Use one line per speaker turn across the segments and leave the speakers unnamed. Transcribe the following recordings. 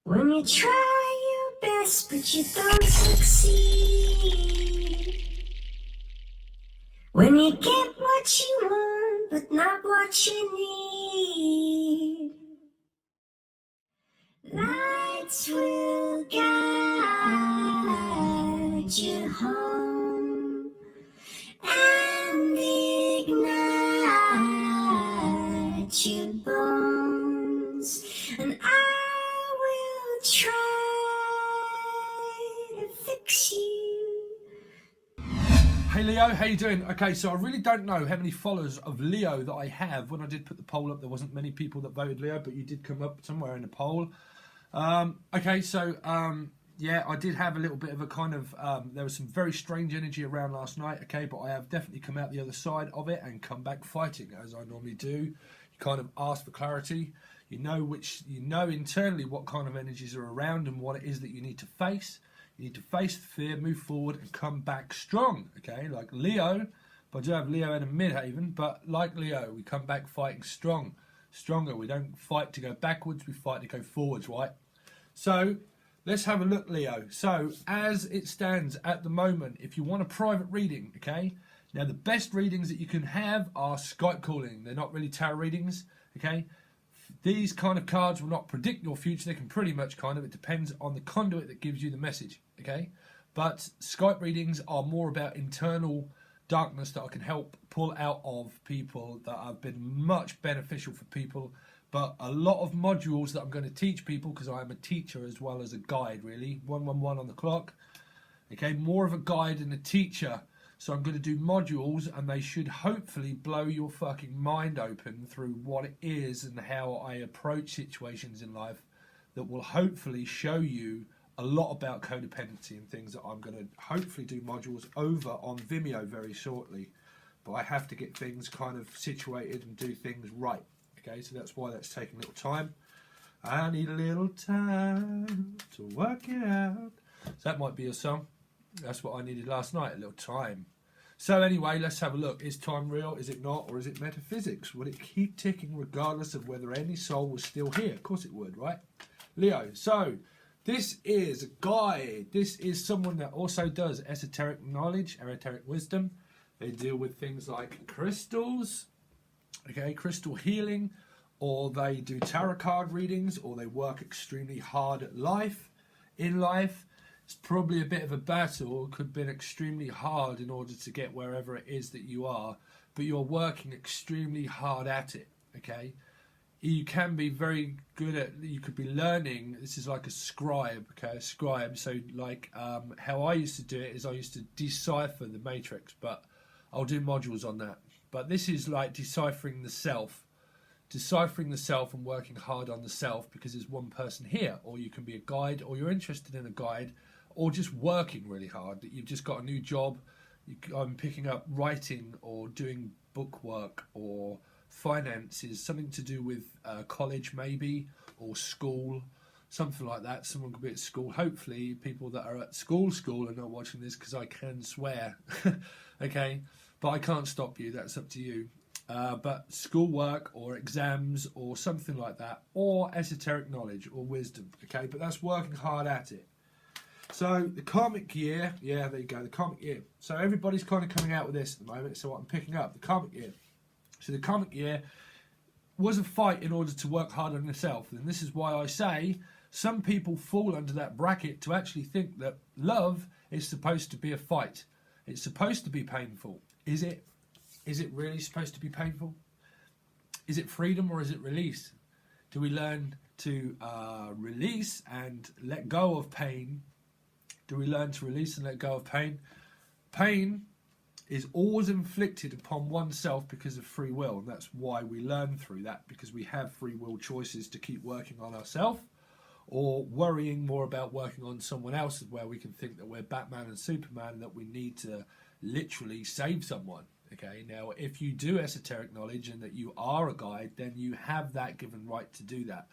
When you try your best but you don't succeed. When you get what you want but not what you need. Lights will guide you home and ignite your bones, and I will try to fix you.
Hey Leo, how you doing? Okay, so I really don't know how many followers of Leo that I have. When I did put the poll up, there wasn't many people that voted Leo, but you did come up somewhere in the poll. Okay, so yeah, I did have a little bit of a kind of, there was some very strange energy around last night, okay, but I have definitely come out the other side of it and come back fighting, as I normally do. You kind of ask for clarity. You know internally what kind of energies are around and what it is that you need to face. You need to face the fear, move forward, and come back strong, okay? Like Leo, but I do have Leo in a midhaven, but like Leo, we come back fighting stronger. We don't fight to go backwards, we fight to go forwards, right? So, let's have a look, Leo. So, as it stands at the moment, if you want a private reading, okay? Now, the best readings that you can have are Skype calling. They're not really tarot readings, okay? These kind of cards will not predict your future. They can pretty much it depends on the conduit that gives you the message, okay? But Skype readings are more about internal darkness that I can help pull out of people that have been much beneficial for people. But a lot of modules that I'm going to teach people, because I am a teacher as well as a guide, really. 111 on the clock, okay? More of a guide and a teacher. So I'm going to do modules, and they should hopefully blow your fucking mind open through what it is and how I approach situations in life that will hopefully show you a lot about codependency and things that I'm going to hopefully do modules over on Vimeo very shortly. But I have to get things kind of situated and do things right. Okay, so that's why that's taking a little time. I need a little time to work it out. So that might be a song. That's what I needed last night, a little time. So anyway, let's have a look. Is time real? Is it not? Or is it metaphysics? Would it keep ticking regardless of whether any soul was still here? Of course it would, right? Leo, so this is a guide. This is someone that also does esoteric knowledge, esoteric wisdom. They deal with things like crystals, okay, crystal healing, or they do tarot card readings, or they work extremely hard at life, in life. It's probably a bit of a battle. It could have been extremely hard in order to get wherever it is that you are, but you're working extremely hard at it, okay? You can be very good at, you could be learning, this is like a scribe, okay, a scribe. So like how I used to do it is I used to decipher the matrix, but I'll do modules on that. But this is like deciphering the self and working hard on the self, because there's one person here, or you can be a guide, or you're interested in a guide, or just working really hard, that you've just got a new job. I'm picking up writing or doing book work or finances, something to do with college maybe, or school, something like that. Someone could be at school. Hopefully people that are at school are not watching this, because I can swear, okay? But I can't stop you, that's up to you. But schoolwork or exams or something like that, or esoteric knowledge or wisdom, okay? But that's working hard at it. So the karmic year, yeah, there you go, the karmic year. So everybody's kind of coming out with this at the moment, so what I'm picking up, the karmic year. So the karmic year was a fight in order to work hard on yourself. And this is why I say some people fall under that bracket to actually think that love is supposed to be a fight. It's supposed to be painful. Is it? Is it really supposed to be painful? Is it freedom or is it release? Do we learn to release and let go of pain? Do we learn to release and let go of pain? Pain is always inflicted upon oneself because of free will, and that's why we learn through that, because we have free will choices to keep working on ourselves, or worrying more about working on someone else, where we can think that we're Batman and Superman and that we need to literally save someone. Okay, now if you do esoteric knowledge and that you are a guide, then you have that given right to do that.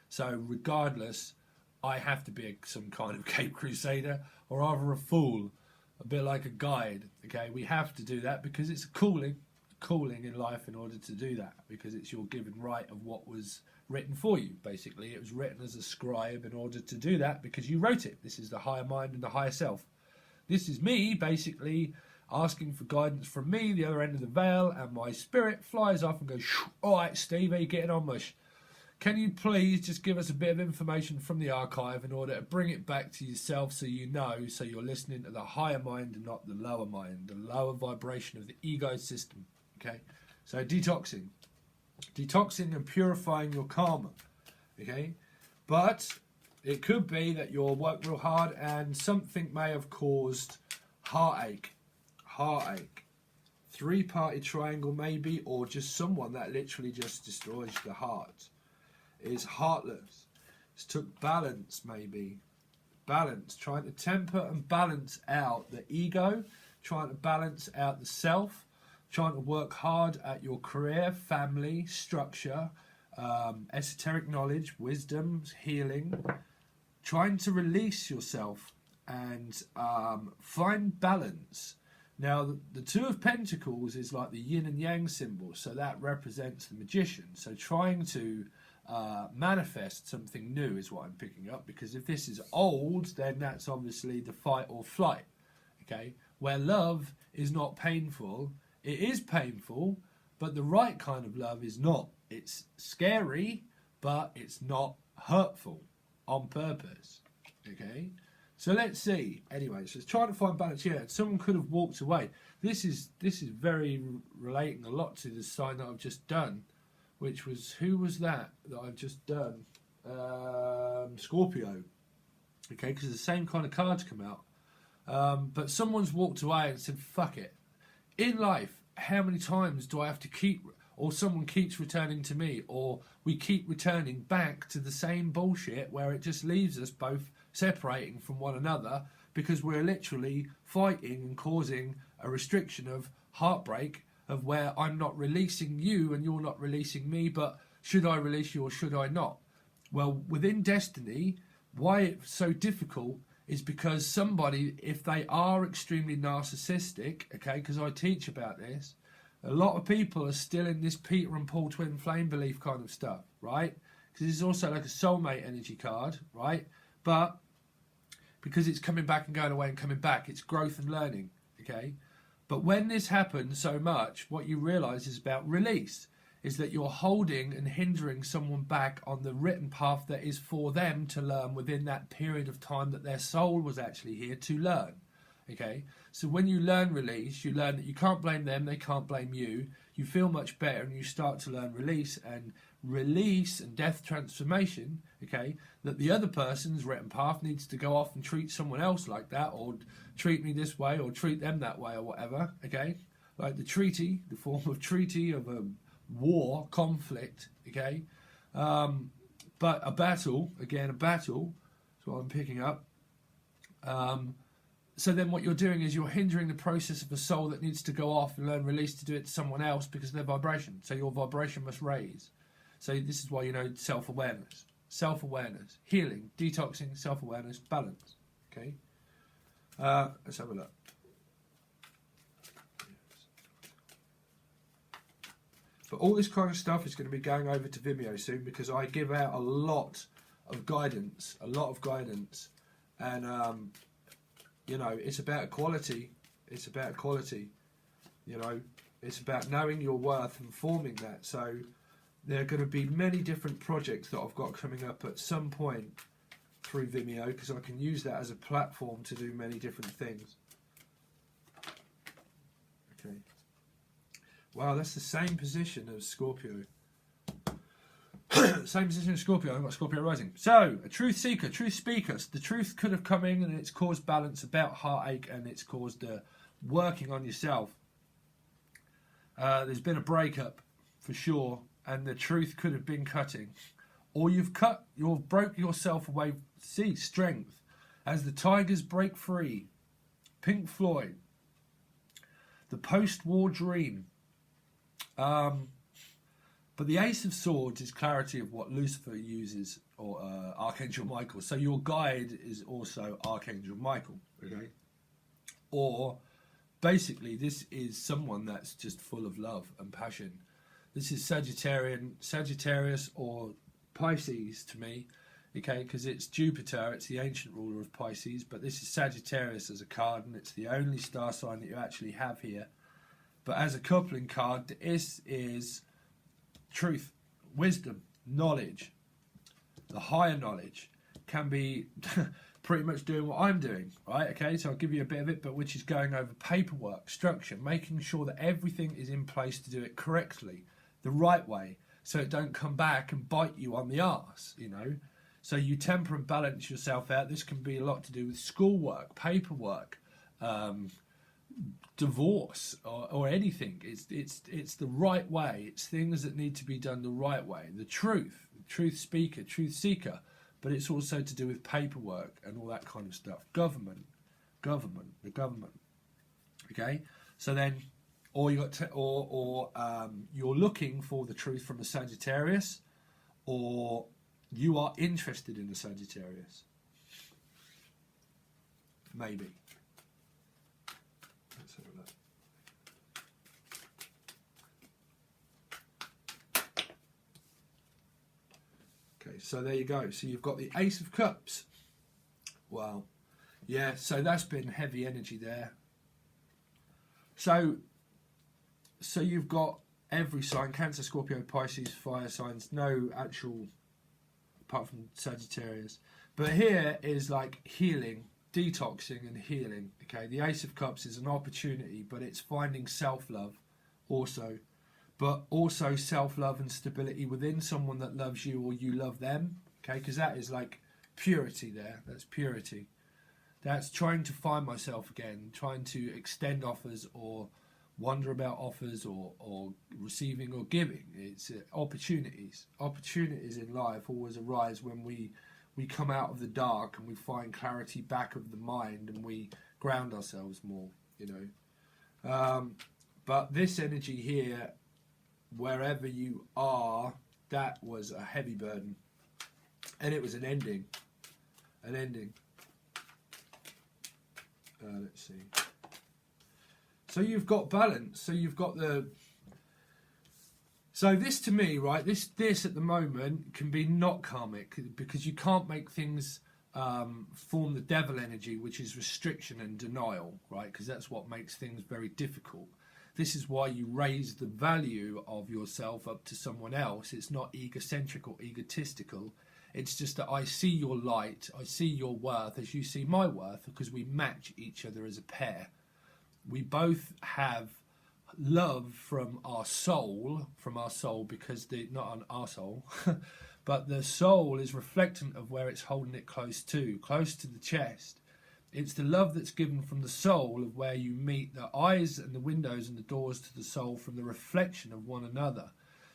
So regardless, I have to be some kind of Cape Crusader, or rather a fool, a bit like a guide. Okay, we have to do that because it's a calling in life in order to do that, because it's your given right of what was written for you. Basically, it was written as a scribe in order to do that because you wrote it. This is the higher mind and the higher self. This is me basically asking for guidance from me, the other end of the veil, and my spirit flies off and goes, all right, Steve, how you getting on, mush? Can you please just give us a bit of information from the archive in order to bring it back to yourself so you know, so you're listening to the higher mind and not the lower mind, the lower vibration of the ego system, okay? So detoxing and purifying your karma, okay? But it could be that you're working real hard and something may have caused heartache, three-party triangle maybe, or just someone that literally just destroys the heart. Is heartless. It's took balance maybe. Balance. Trying to temper and balance out the ego. Trying to balance out the self. Trying to work hard at your career, family, structure, esoteric knowledge, wisdom, healing. Trying to release yourself and find balance. Now, the Two of Pentacles is like the yin and yang symbol, so that represents the magician. So trying to manifest something new is what I'm picking up, because if this is old, then that's obviously the fight or flight, okay? Where love is not painful, it is painful, but the right kind of love is not. It's scary, but it's not hurtful on purpose, okay? So let's see. Anyway, so it's trying to find balance here. Someone could have walked away. This is very relating a lot to the sign that I've just done, which was, who was that I've just done? Scorpio. Okay, because the same kind of cards come out. But someone's walked away and said, fuck it. In life, how many times do I have to keep, or someone keeps returning to me, or we keep returning back to the same bullshit where it just leaves us both separating from one another because we're literally fighting and causing a restriction of heartbreak, of where I'm not releasing you and you're not releasing me, but should I release you or should I not? Well, within destiny, why it's so difficult is because somebody, if they are extremely narcissistic, okay, because I teach about this, a lot of people are still in this Peter and Paul twin flame belief kind of stuff, right? Because it's also like a soulmate energy card, right? But because it's coming back and going away and coming back, it's growth and learning, okay? But when this happens so much, what you realise is about release, is that you're holding and hindering someone back on the written path that is for them to learn within that period of time that their soul was actually here to learn. Okay, so when you learn release, you learn that you can't blame them, they can't blame you. You feel much better and you start to learn release and death transformation, okay, that the other person's written path needs to go off and treat someone else like that, or treat me this way, or treat them that way, or whatever, okay? Like the treaty, the form of treaty of a war, conflict, okay? But a battle, again, a battle, is what I'm picking up. So then what you're doing is you're hindering the process of a soul that needs to go off and learn release to do it to someone else because of their vibration. So your vibration must raise. So this is why, you know, self-awareness. Self-awareness. Healing, detoxing, self-awareness, balance. Okay? Let's have a look. But all this kind of stuff is going to be going over to Vimeo soon because I give out a lot of guidance. And, you know, it's about equality. It's about equality. You know, it's about knowing your worth and forming that. So there are going to be many different projects that I've got coming up at some point through Vimeo because I can use that as a platform to do many different things. Okay. Wow, that's the same position as Scorpio. Same position as Scorpio. I've got Scorpio rising. So, a truth seeker, truth speaker. The truth could have come in and it's caused balance about heartache and it's caused working on yourself. There's been a breakup for sure, and the truth could have been cutting, or you've broke yourself away. See, strength as the tigers break free. Pink Floyd. The post-war dream. But the Ace of Swords is clarity of what Lucifer uses, or Archangel Michael. So your guide is also Archangel Michael, okay? Or basically this is someone that's just full of love and passion. This is Sagittarius or Pisces to me, okay, because it's Jupiter, it's the ancient ruler of Pisces, but this is Sagittarius as a card, and it's the only star sign that you actually have here. But as a coupling card, this is truth, wisdom, knowledge. The higher knowledge can be pretty much doing what I'm doing, right? Okay, so I'll give you a bit of it, but which is going over paperwork, structure, making sure that everything is in place to do it correctly, the right way, so it don't come back and bite you on the arse, you know. So you temper and balance yourself out. This can be a lot to do with schoolwork, paperwork, divorce, or anything. It's the right way. It's things that need to be done the right way. The truth speaker, truth seeker. But it's also to do with paperwork and all that kind of stuff. The government. Okay, so then, or you're looking for the truth from a Sagittarius, or you are interested in a Sagittarius. Maybe. Let's have a look. Okay, so there you go. So you've got the Ace of Cups. Wow. Yeah, so that's been heavy energy there. So you've got every sign, Cancer, Scorpio, Pisces, fire signs, no actual, apart from Sagittarius. But here is like healing, detoxing and healing. Okay, the Ace of Cups is an opportunity, but it's finding self-love also. But also self-love and stability within someone that loves you or you love them. Okay, because that is like purity there. That's purity. That's trying to find myself again, trying to extend offers or wonder about offers or receiving or giving. It's opportunities. Opportunities in life always arise when we come out of the dark and we find clarity back of the mind and we ground ourselves more, you know. But this energy here, wherever you are, that was a heavy burden. And it was an ending. An ending. Let's see. So you've got balance. So you've got the... So this to me, right, this at the moment can be not karmic, because you can't make things form the devil energy, which is restriction and denial, right? Because that's what makes things very difficult. This is why you raise the value of yourself up to someone else. It's not egocentric or egotistical. It's just that I see your light, I see your worth as you see my worth, because we match each other as a pair. We both have love from our soul, because not on our soul, but the soul is reflectant of where it's holding it close to the chest. It's the love that's given from the soul of where you meet the eyes and the windows and the doors to the soul from the reflection of one another.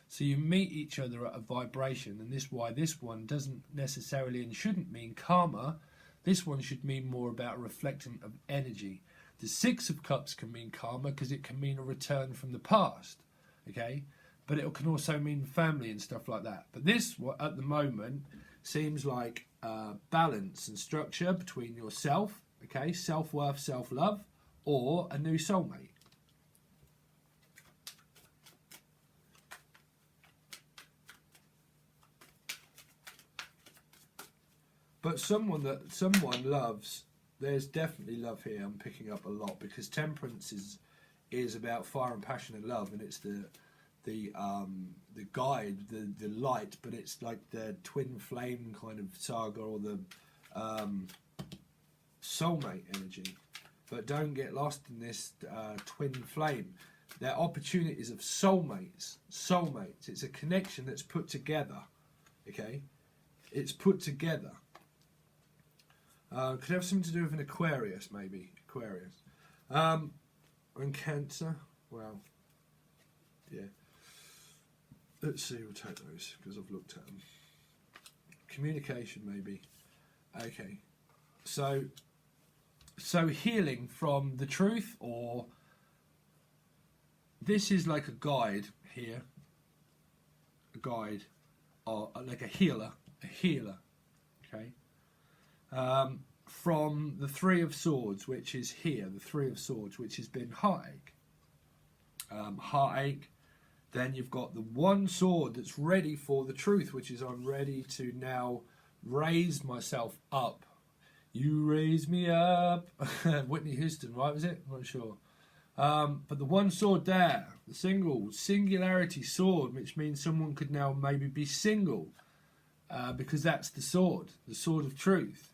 So you meet each other at a vibration, and this is why this one doesn't necessarily and shouldn't mean karma. This one should mean more about reflecting of energy. The Six of Cups can mean karma because it can mean a return from the past, okay? But it can also mean family and stuff like that. But this, at the moment, seems like balance and structure between yourself, okay, self-worth, self-love, or a new soulmate. But someone loves, there's definitely love here. I'm picking up a lot, because temperance is about fire and passion and love, and it's the guide, the light, but it's like the twin flame kind of saga, or the soulmate energy. But don't get lost in this twin flame. They're opportunities of soulmates. It's a connection that's put together. Okay, it's put together. Could have something to do with an Aquarius, maybe. Aquarius. And Cancer. Well, yeah. Let's see, we'll take those, because I've looked at them. Communication, maybe. Okay. So healing from the truth, or... This is like a guide here. A guide. Or like a healer. Okay. From the Three of Swords, which is here, the Three of Swords, which has been heartache. then you've got the one sword that's ready for the truth, which is I'm ready to now raise myself up. You raise me up. Whitney Houston, right, was it? I'm not sure. But the one sword there, the singularity sword, which means someone could now maybe be single, because that's the sword of truth,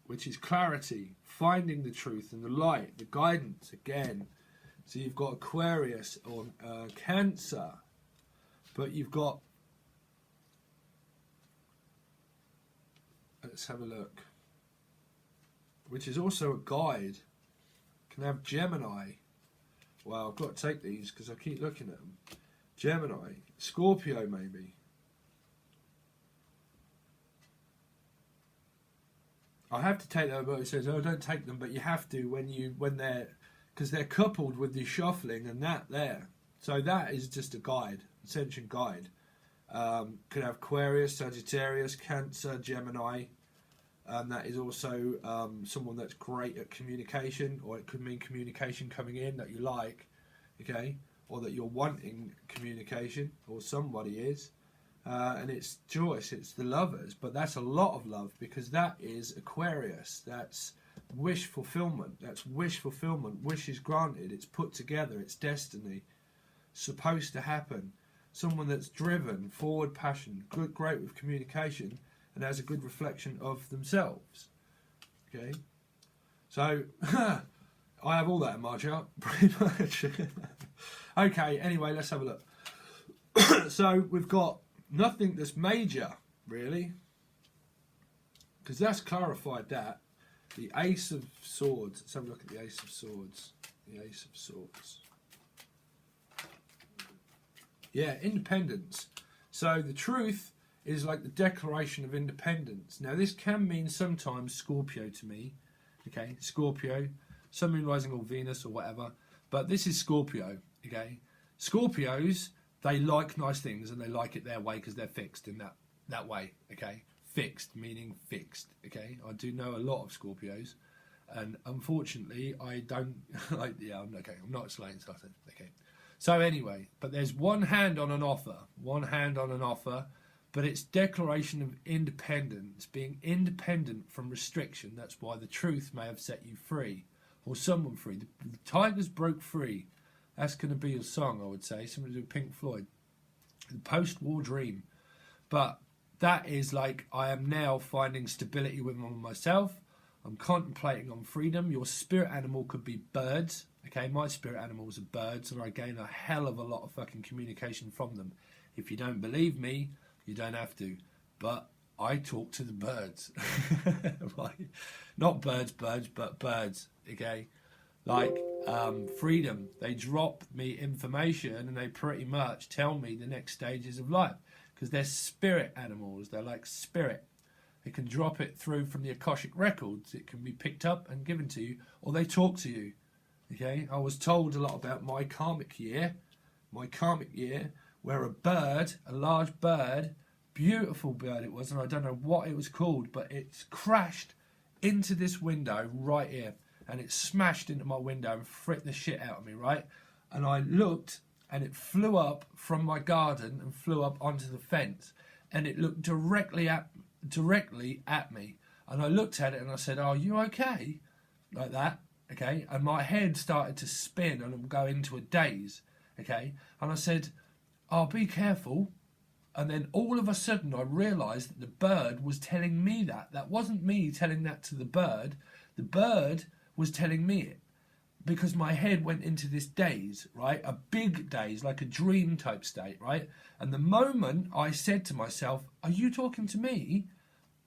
which is clarity, finding the truth and the light, the guidance again. So you've got Aquarius or Cancer, but you've got, let's have a look, which is also a guide. Can have Gemini. Well, I've got to take these because I keep looking at them. Gemini, Scorpio maybe. I have to take them, but it says, oh, don't take them, but you have to when they're, because they're coupled with the shuffling and that there. So that is just a guide, Ascension guide. Could have Aquarius, Sagittarius, Cancer, Gemini. That is also someone that's great at communication, or it could mean communication coming in that you like, okay, or that you're wanting communication, or somebody is. And it's Joyce, it's the lovers, but that's a lot of love because that is Aquarius. That's wish fulfillment. That's wish fulfillment. Wish is granted. It's put together. It's destiny. Supposed to happen. Someone that's driven, forward passion, great with communication, and has a good reflection of themselves. Okay, so I have all that in my chart, pretty much. Okay, anyway, let's have a look. So we've got nothing that's major, really, because that's clarified that. The Ace of Swords. Let's have a look at the Ace of Swords. The Ace of Swords. Yeah, independence. So the truth is like the declaration of independence. Now this can mean sometimes Scorpio to me. Okay, Scorpio, Sun, Moon, Rising or Venus or whatever. But this is Scorpio. Okay, Scorpios, they like nice things and they like it their way because they're fixed in that way. Okay. Fixed, meaning fixed, okay? I do know a lot of Scorpios, and unfortunately, I don't, like, yeah, I'm not slaying Saturn, okay? So anyway, but there's one hand on an offer, but it's declaration of independence, being independent from restriction. That's why the truth may have set you free, or someone free. The tigers broke free. That's going to be your song, I would say, something to do with Pink Floyd. The post-war dream. But that is like, I am now finding stability within myself. I'm contemplating on freedom. Your spirit animal could be birds. Okay, my spirit animals are birds, and I gain a hell of a lot of fucking communication from them. If you don't believe me, you don't have to. But I talk to the birds. Right? Not birds, but birds. Okay? Like freedom. They drop me information and they pretty much tell me the next stages of life. Because they're spirit animals, they're like spirit. They can drop it through from the Akashic records. It can be picked up and given to you, or they talk to you. Okay, I was told a lot about my karmic year, where a bird, a large bird, beautiful bird it was, and I don't know what it was called, but it's crashed into this window right here, and it smashed into my window and fricked the shit out of me, right? And I looked, and it flew up from my garden and flew up onto the fence, and it looked directly at me. And I looked at it and I said, "Are you okay?" Like that, okay? And my head started to spin and go into a daze, okay? And I said, "Oh, be careful." And then all of a sudden I realised that the bird was telling me that. That wasn't me telling that to the bird. The bird was telling me it. Because my head went into this daze, right? A big daze, like a dream type state, right? And the moment I said to myself, "Are you talking to me?"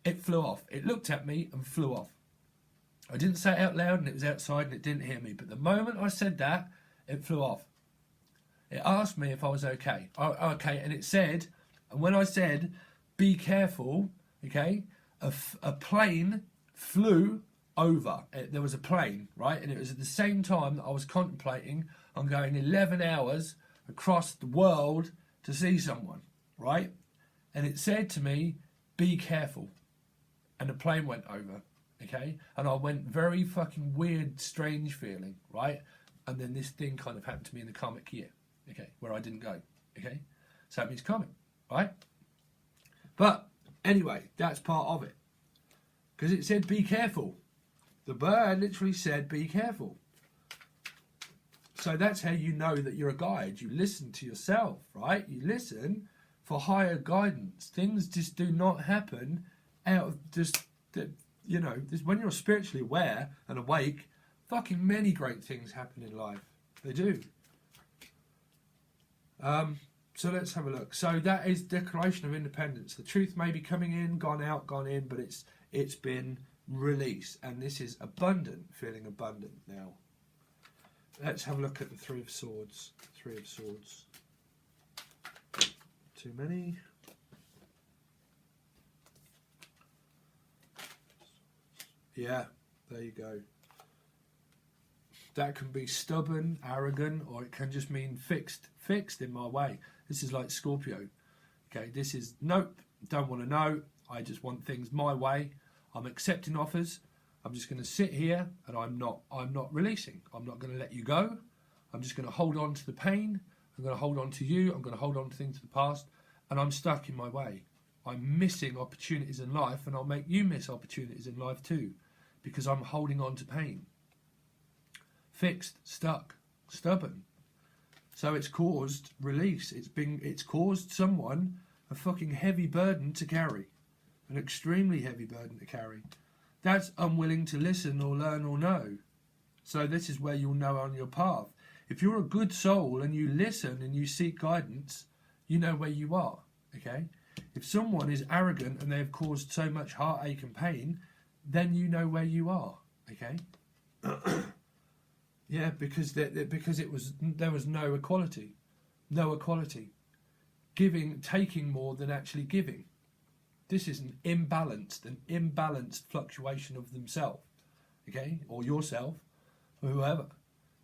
it flew off. It looked at me and flew off. I didn't say it out loud and it was outside and it didn't hear me. But the moment I said that, it flew off. It asked me if I was okay. Okay, and it said, and when I said, "Be careful," okay, a plane flew over. There was a plane, right? And it was at the same time that I was contemplating on going 11 hours across the world to see someone, right? And it said to me, "Be careful." And the plane went over, okay? And I went very fucking weird, strange feeling, right? And then this thing kind of happened to me in the karmic year, okay, where I didn't go. Okay, so that means karmic, right? But anyway, that's part of it, because it said be careful. The bird literally said be careful. So that's how you know that you're a guide. You listen to yourself, right? You listen for higher guidance. Things just do not happen out of just, you know, when you're spiritually aware and awake, fucking many great things happen in life. They do. So let's have a look. So that is Declaration of Independence. The truth may be coming in, gone out, gone in, but it's been released. And this is abundant, feeling abundant now. Let's have a look at the Three of Swords. Three of Swords. Too many. Yeah, there you go. That can be stubborn, arrogant, or it can just mean fixed in my way. This is like Scorpio. Okay, this is nope, don't want to know. I just want things my way. I'm accepting offers. I'm just going to sit here and I'm not releasing. I'm not going to let you go. I'm just going to hold on to the pain. I'm going to hold on to you. I'm going to hold on to things of the past, and I'm stuck in my way. I'm missing opportunities in life, and I'll make you miss opportunities in life too, because I'm holding on to pain. Fixed, stuck, stubborn. So it's caused release. It's caused someone a fucking heavy burden to carry, an extremely heavy burden to carry. That's unwilling to listen or learn or know. So this is where you'll know on your path. If you're a good soul and you listen and you seek guidance, you know where you are, okay? If someone is arrogant and they've caused so much heartache and pain, then you know where you are, okay? Yeah, because there was no equality. No equality. Taking more than actually giving. This is an imbalanced fluctuation of themselves, okay, or yourself, or whoever.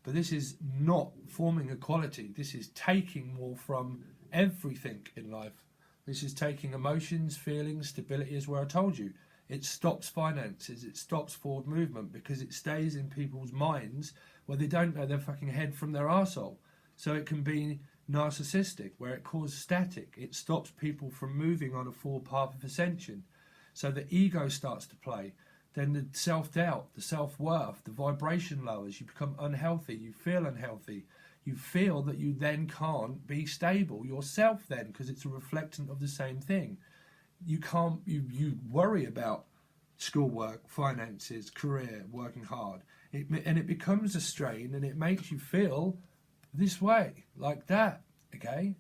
But this is not forming equality. This is taking more from everything in life. This is taking emotions, feelings, stability, is where I told you. It stops finances, it stops forward movement, because it stays in people's minds where they don't know their fucking head from their arsehole. So it can be narcissistic, where it causes static. It stops people from moving on a full path of ascension. So the ego starts to play. Then the self-doubt, the self-worth, the vibration lowers. You become unhealthy. You feel unhealthy. You feel that you then can't be stable yourself then, because it's a reflectant of the same thing. You can't. You worry about schoolwork, finances, career, working hard. And it becomes a strain, and it makes you feel this way, like that, okay?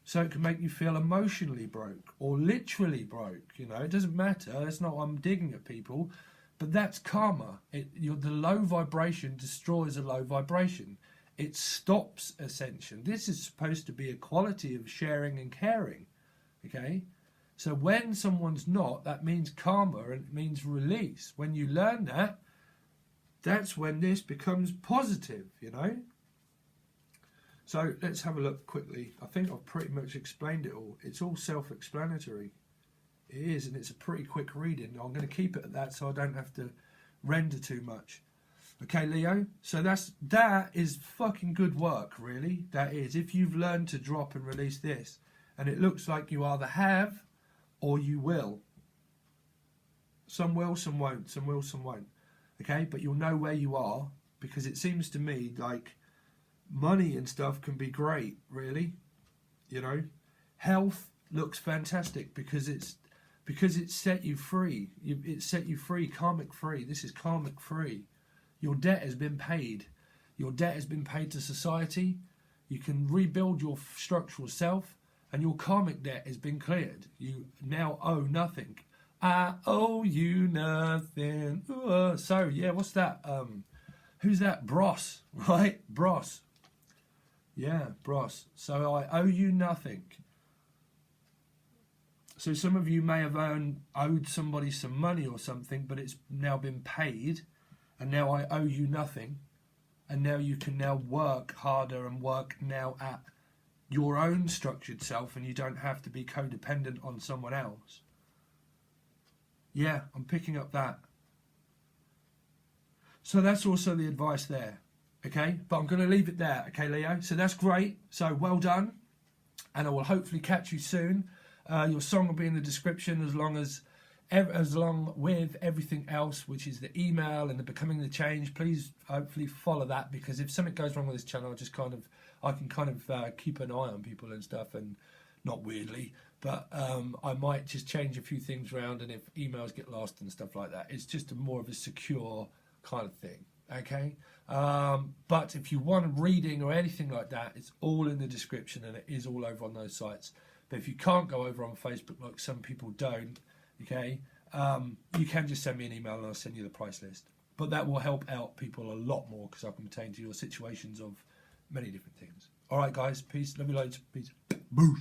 So it can make you feel emotionally broke or literally broke, you know, it doesn't matter. It's not I'm digging at people, but that's karma. The low vibration destroys a low vibration. It stops ascension. This is supposed to be a quality of sharing and caring, okay? So when someone's not, that means karma, and it means release. When you learn that, that's when this becomes positive, you know? So let's have a look quickly. I think I've pretty much explained it all. It's all self-explanatory. It is, and it's a pretty quick reading. I'm going to keep it at that so I don't have to render too much. Okay, Leo? So that is fucking good work, really. That is. If you've learned to drop and release this, and it looks like you either have or you will. Some will, some won't. Some will, some won't. Okay? But you'll know where you are, because it seems to me like money and stuff can be great, really. You know, health looks fantastic because it's set you free. It's set you free, karmic free. This is karmic free. Your debt has been paid. Your debt has been paid to society. You can rebuild your structural self, and your karmic debt has been cleared. You now owe nothing. I owe you nothing. So yeah, what's that? Who's that? Bros, right? Bros. Yeah, Bros. So I owe you nothing. So some of you may have owed somebody some money or something, but it's now been paid, and now I owe you nothing. And now you can now work harder and work now at your own structured self, and you don't have to be codependent on someone else. Yeah, I'm picking up that. So that's also the advice there. Okay, but I'm going to leave it there. Okay, Leo. So that's great. So well done. and I will hopefully catch you soon. Your song will be in the description as long with everything else, which is the email and the Becoming the Change. Please hopefully follow that, because if something goes wrong with this channel, I can kind of keep an eye on people and stuff, and not weirdly, but I might just change a few things around, and if emails get lost and stuff like that, it's just more of a secure kind of thing. Okay, but if you want a reading or anything like that, it's all in the description, and it is all over on those sites. But if you can't go over on Facebook, like some people don't, okay, you can just send me an email and I'll send you the price list. But that will help out people a lot more, because I can pertain to your situations of many different things. All right, guys, peace. Love you loads. Peace. Boosh.